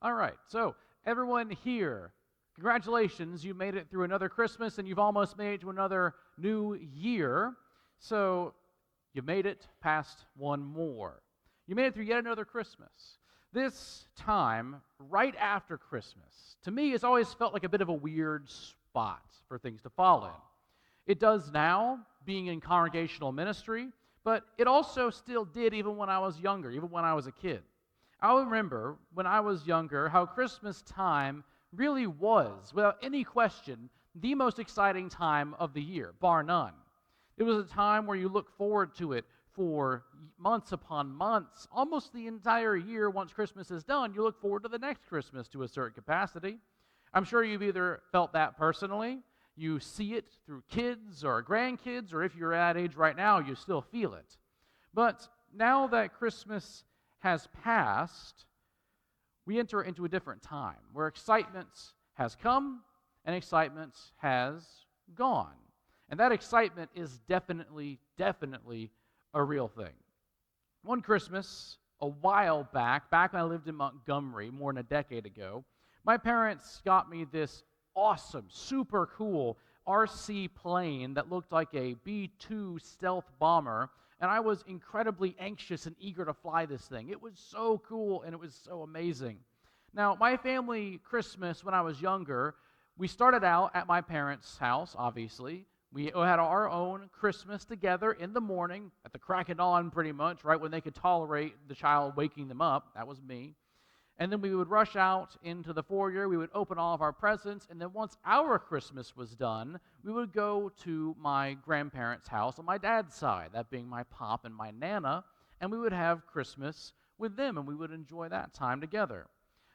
All right, so everyone here, congratulations, you made it through another Christmas and you've almost made it to another new year. So you made it past one more. You made it through yet another Christmas. This time, right after Christmas, to me, it's always felt like a bit of a weird spot for things to fall in. It does now, being in congregational ministry, but it also still did even when I was younger, even when I was a kid. I remember when I was younger how Christmas time really was, without any question, the most exciting time of the year, bar none. It was a time where you look forward to it for months upon months, almost the entire year. Once Christmas is done, you look forward to the next Christmas to a certain capacity. I'm sure you've either felt that personally, you see it through kids or grandkids, or if you're at age right now, you still feel it. But now that Christmas has passed, we enter into a different time where excitement has come and excitement has gone. And that excitement is definitely a real thing. One Christmas, a while back when I lived in Montgomery more than a decade ago, my parents got me this awesome, super cool RC plane that looked like a B-2 stealth bomber, and I was incredibly anxious and eager to fly this thing. It was so cool and it was so amazing. Now, my family Christmas when I was younger, we started out at my parents' house, obviously. We had our own Christmas together in the morning, at the crack of dawn pretty much, right when they could tolerate the child waking them up. That was me. And then we would rush out into the foyer, we would open all of our presents, and then once our Christmas was done, we would go to my grandparents' house on my dad's side, that being my pop and my nana, and we would have Christmas with them, and we would enjoy that time together.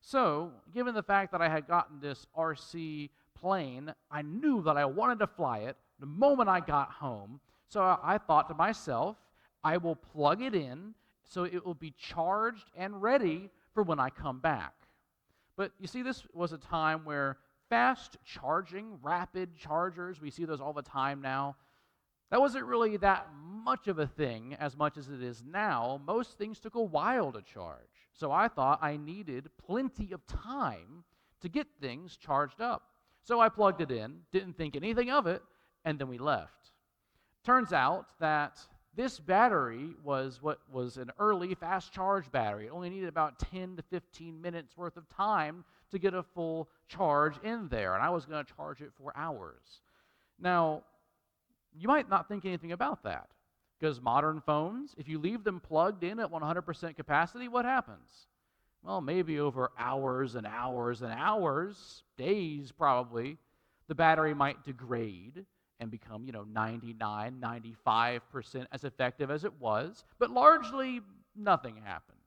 So, given the fact that I had gotten this RC plane, I knew that I wanted to fly it the moment I got home. So I thought to myself, I will plug it in so it will be charged and ready for when I come back. But you see, this was a time where fast charging, rapid chargers, we see those all the time now, that wasn't really that much of a thing as much as it is now. Most things took a while to charge. So I thought I needed plenty of time to get things charged up. So I plugged it in, didn't think anything of it, and then we left. Turns out that this battery was what was an early fast charge battery. It only needed about 10 to 15 minutes worth of time to get a full charge in there, and I was going to charge it for hours. Now, you might not think anything about that, because modern phones, if you leave them plugged in at 100% capacity, what happens? Well, maybe over hours and hours and hours, days probably, the battery might degrade and become, 99, 95% as effective as it was, but largely nothing happens.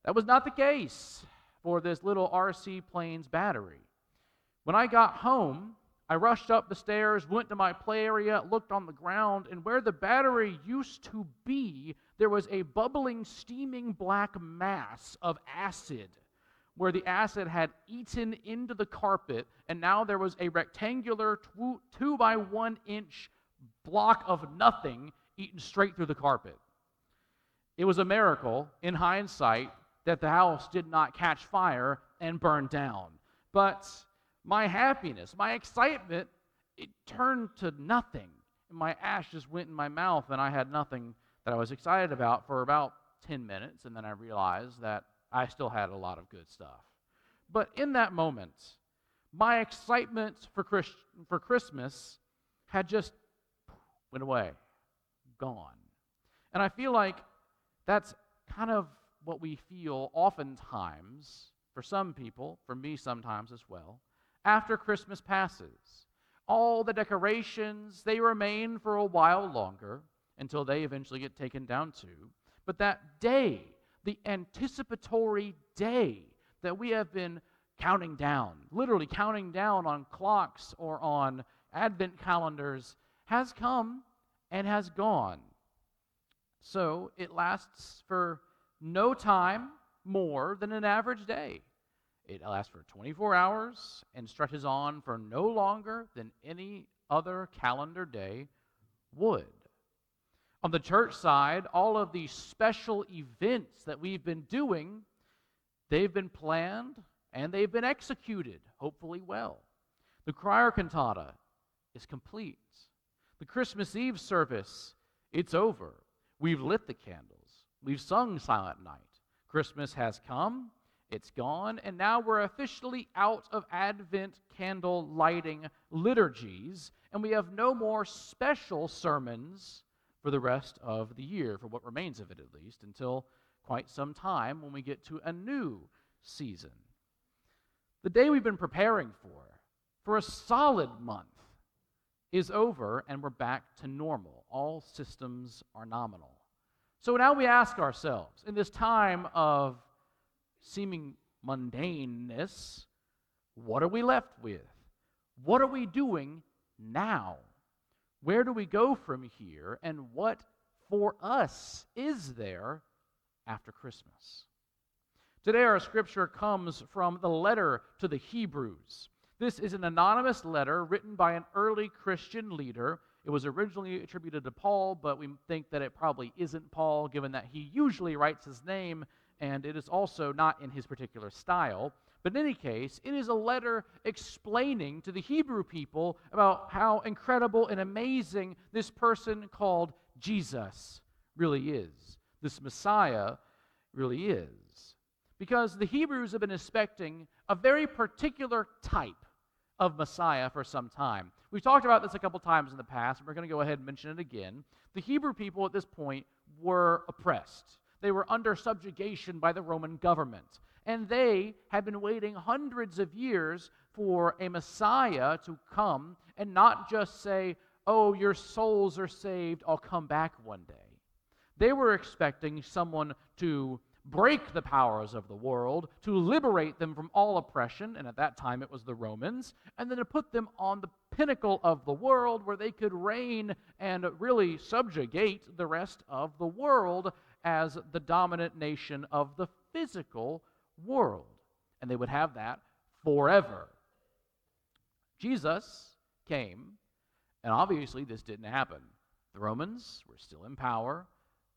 That was not the case for this little RC plane's battery. When I got home, I rushed up the stairs, went to my play area, looked on the ground, and where the battery used to be, there was a bubbling, steaming black mass of acid, where the acid had eaten into the carpet, and now there was a rectangular 2 by 1 inch block of nothing eaten straight through the carpet. It was a miracle, in hindsight, that the house did not catch fire and burn down. But my happiness, my excitement, it turned to nothing. And my ash just went in my mouth, and I had nothing that I was excited about for about 10 minutes, and then I realized that I still had a lot of good stuff. But in that moment, my excitement for Christmas had just went away, gone. And I feel like that's kind of what we feel oftentimes, for some people, for me sometimes as well, after Christmas passes. All the decorations, they remain for a while longer until they eventually get taken down too. But that day, the anticipatory day that we have been counting down, literally counting down on clocks or on Advent calendars, has come and has gone. So it lasts for no time more than an average day. It lasts for 24 hours and stretches on for no longer than any other calendar day would. On the church side, all of these special events that we've been doing, They've been planned and they've been executed, hopefully well. The choir cantata is complete. The Christmas Eve service, it's over. We've lit the candles. We've sung Silent Night. Christmas has come, it's gone, and now we're officially out of Advent candle lighting liturgies, and we have no more special sermons for the rest of the year, for what remains of it at least, until quite some time when we get to a new season. The day we've been preparing for a solid month, is over and we're back to normal. All systems are nominal. So now we ask ourselves, in this time of seeming mundaneness, what are we left with? What are we doing now? Where do we go from here? And what for us is there after Christmas? Today our scripture comes from the letter to the Hebrews. This is an anonymous letter written by an early Christian leader. It was originally attributed to Paul, but we think that it probably isn't Paul, given that he usually writes his name, and it is also not in his particular style. But in any case, it is a letter explaining to the Hebrew people about how incredible and amazing this person called Jesus really is. This Messiah really is. Because the Hebrews have been expecting a very particular type of Messiah for some time. We've talked about this a couple times in the past, and we're going to go ahead and mention it again. The Hebrew people at this point were oppressed. They were under subjugation by the Roman government. And they had been waiting hundreds of years for a Messiah to come and not just say, "Oh, your souls are saved, I'll come back one day." They were expecting someone to break the powers of the world, to liberate them from all oppression, and at that time it was the Romans, and then to put them on the pinnacle of the world where they could reign and really subjugate the rest of the world as the dominant nation of the physical world. And they would have that forever. Jesus came, and obviously this didn't happen. The Romans were still in power.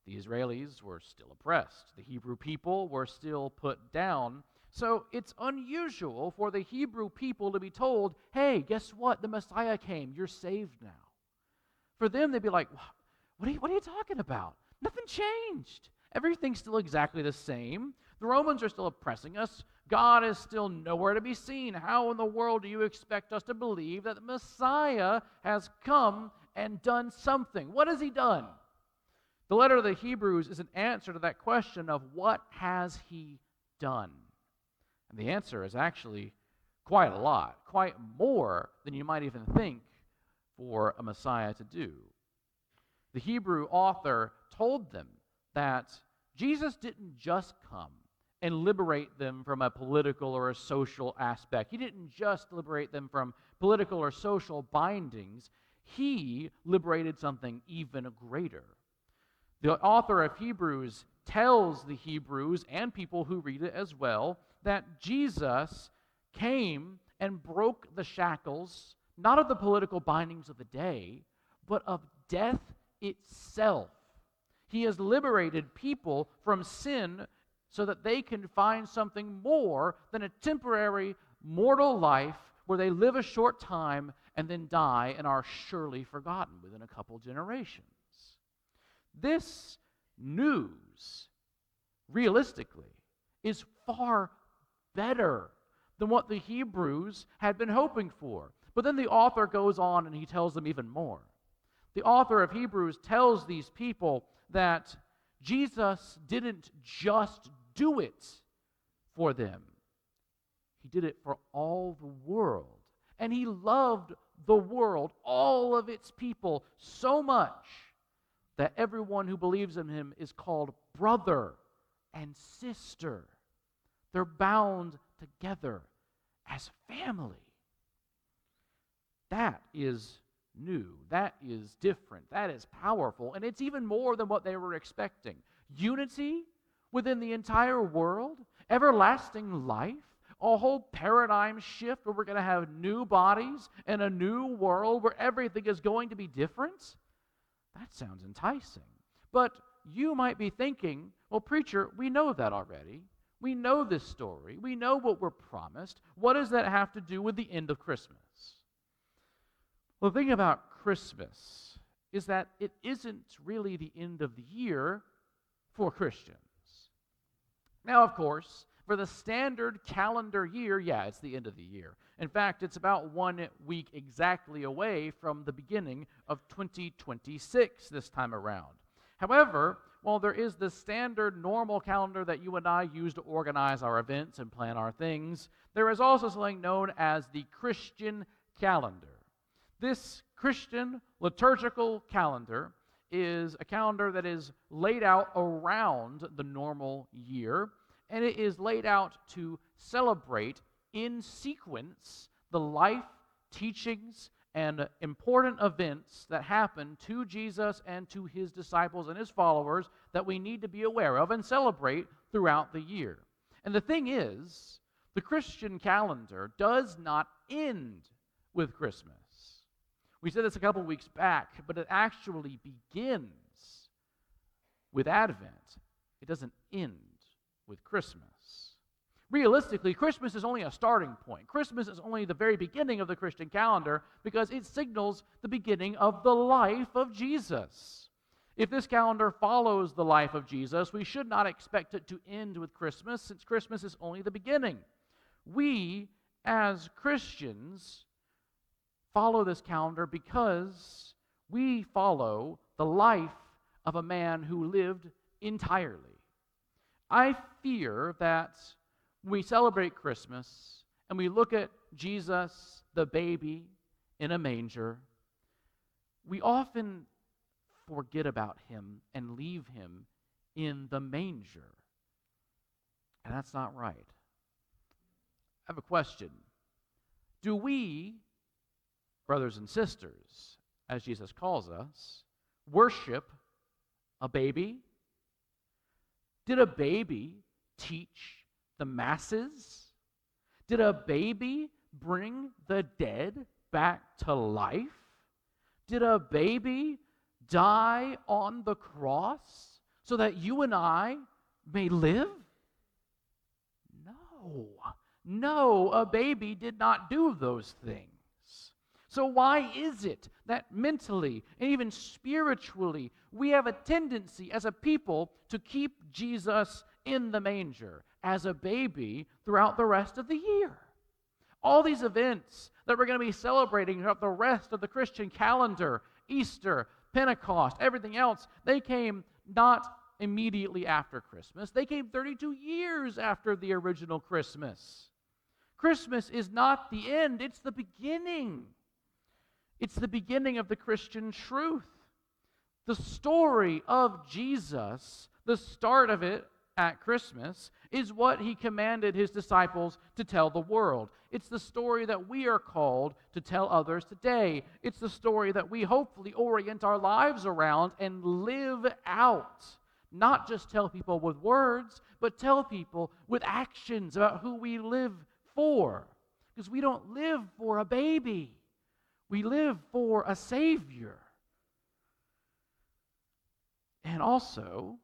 The Israelis were still oppressed. The Hebrew people were still put down. So it's unusual for the Hebrew people to be told, "Hey, guess what? The Messiah came. You're saved now." For them, they'd be like, what are you talking about? Nothing changed. Everything's still exactly the same. The Romans are still oppressing us. God is still nowhere to be seen. How in the world do you expect us to believe that the Messiah has come and done something? What has he done? The letter of the Hebrews is an answer to that question of what has he done? And the answer is actually quite a lot, quite more than you might even think for a Messiah to do. The Hebrew author told them that Jesus didn't just come and liberate them from a political or a social aspect. He didn't just liberate them from political or social bindings. He liberated something even greater. The author of Hebrews tells the Hebrews and people who read it as well that Jesus came and broke the shackles, not of the political bindings of the day, but of death itself. He has liberated people from sin so that they can find something more than a temporary mortal life where they live a short time and then die and are surely forgotten within a couple generations. This news, realistically, is far better than what the Hebrews had been hoping for. But then the author goes on and he tells them even more. The author of Hebrews tells these people that Jesus didn't just do it for them. He did it for all the world. And he loved the world, all of its people, so much that everyone who believes in him is called brother and sister. They're bound together as family. That is new. That is different. That is powerful. And it's even more than what they were expecting. Unity within the entire world, everlasting life, a whole paradigm shift where we're going to have new bodies and a new world where everything is going to be different. That sounds enticing. But you might be thinking, well, preacher, we know that already. We know this story. We know what we're promised. What does that have to do with the end of Christmas? Well, the thing about Christmas is that it isn't really the end of the year for Christians. Now, of course, for the standard calendar year, yeah, it's the end of the year. In fact, it's about 1 week exactly away from the beginning of 2026 this time around. However, while there is the standard normal calendar that you and I use to organize our events and plan our things, there is also something known as the Christian calendar. This Christian liturgical calendar is a calendar that is laid out around the normal year, and it is laid out to celebrate in sequence the life, teachings, and important events that happen to Jesus and to his disciples and his followers that we need to be aware of and celebrate throughout the year. And the thing is, the Christian calendar does not end with Christmas. We said this a couple weeks back, but it actually begins with Advent. It doesn't end with Christmas. Realistically, Christmas is only a starting point. Christmas is only the very beginning of the Christian calendar because it signals the beginning of the life of Jesus. If this calendar follows the life of Jesus, we should not expect it to end with Christmas, since Christmas is only the beginning. We, as Christians, follow this calendar because we follow the life of a man who lived entirely. I fear that when we celebrate Christmas and we look at Jesus, the baby in a manger, we often forget about him and leave him in the manger. And that's not right. I have a question. Do we, brothers and sisters, as Jesus calls us, worship a baby? Did a baby teach the masses? Did a baby bring the dead back to life? Did a baby die on the cross so that you and I may live? No, a baby did not do those things. So why is it that mentally and even spiritually we have a tendency as a people to keep Jesus in the manger as a baby throughout the rest of the year? All these events that we're going to be celebrating throughout the rest of the Christian calendar, Easter, Pentecost, everything else, they came not immediately after Christmas. They came 32 years after the original Christmas. Christmas is not the end, it's the beginning. It's the beginning of the Christian truth. The story of Jesus, the start of it at Christmas, is what he commanded his disciples to tell the world. It's the story that we are called to tell others today. It's the story that we hopefully orient our lives around and live out. Not just tell people with words, but tell people with actions about who we live for. Because we don't live for a baby. We live for a Savior. And also,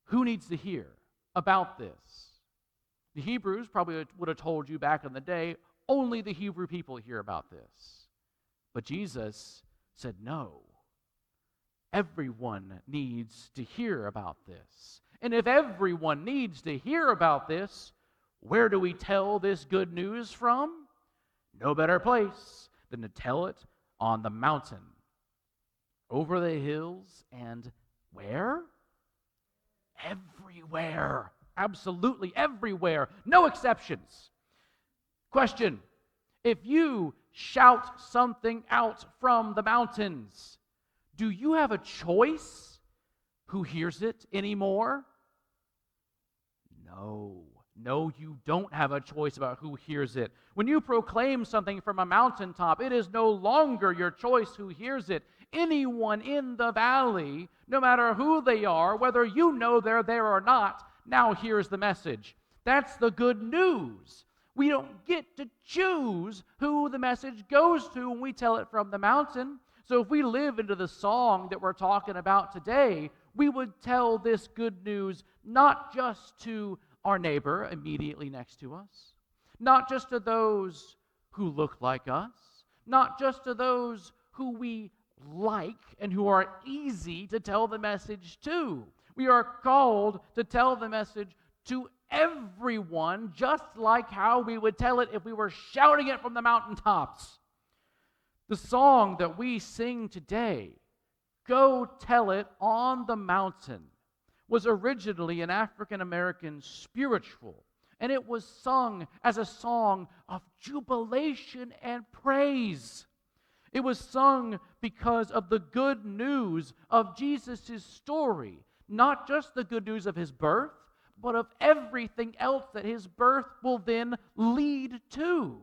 who needs to hear about this? The Hebrews probably would have told you back in the day, only the Hebrew people hear about this. But Jesus said no. Everyone needs to hear about this. And if everyone needs to hear about this, where do we tell this good news from? No better place than to tell it on the mountain, over the hills, and where? Everywhere. Absolutely everywhere. No exceptions. Question: if you shout something out from the mountains, do you have a choice who hears it anymore? No, you don't have a choice about who hears it. When you proclaim something from a mountaintop, it is no longer your choice who hears it. Anyone in the valley, no matter who they are, whether you know they're there or not, now hears the message. That's the good news. We don't get to choose who the message goes to when we tell it from the mountain. So if we live into the song that we're talking about today, we would tell this good news not just to our neighbor immediately next to us, not just to those who look like us, not just to those who we like and who are easy to tell the message to. We are called to tell the message to everyone, just like how we would tell it if we were shouting it from the mountaintops. The song that we sing today, Go Tell It on the Mountain, was originally an African American spiritual, and it was sung as a song of jubilation and praise. It was sung because of the good news of Jesus' story, not just the good news of his birth, but of everything else that his birth will then lead to.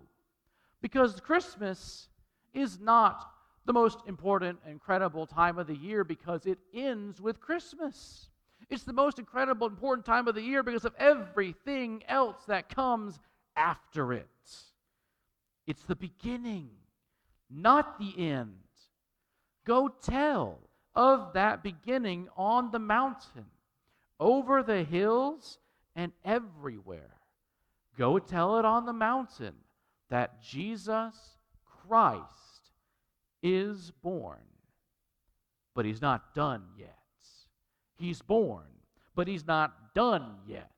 Because Christmas is not the most important, incredible time of the year because it ends with Christmas. It's the most incredible, important time of the year because of everything else that comes after it. It's the beginning, not the end. Go tell of that beginning on the mountain, over the hills, and everywhere. Go tell it on the mountain that Jesus Christ is born. But he's not done yet. He's born, but he's not done yet.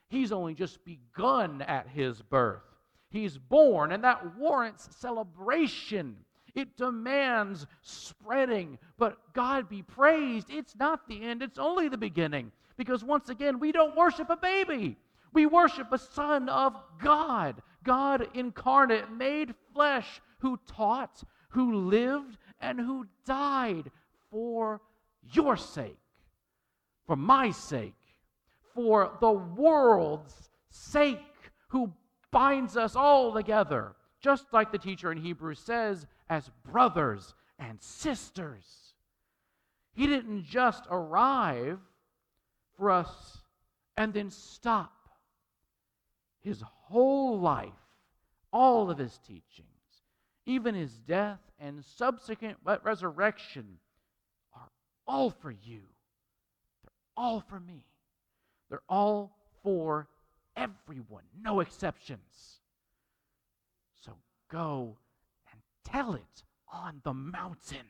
He's only just begun at his birth. He's born, and that warrants celebration. It demands spreading. But God be praised, it's not the end, it's only the beginning. Because once again, we don't worship a baby. We worship a Son of God, God incarnate, made flesh, who taught, who lived, and who died for your sake, for my sake, for the world's sake, who binds us all together, just like the teacher in Hebrews says, as brothers and sisters. He didn't just arrive for us and then stop. His whole life, all of his teachings, even his death and subsequent resurrection are all for you. They're all for me. They're all for everyone, no exceptions. So go and tell it on the mountain.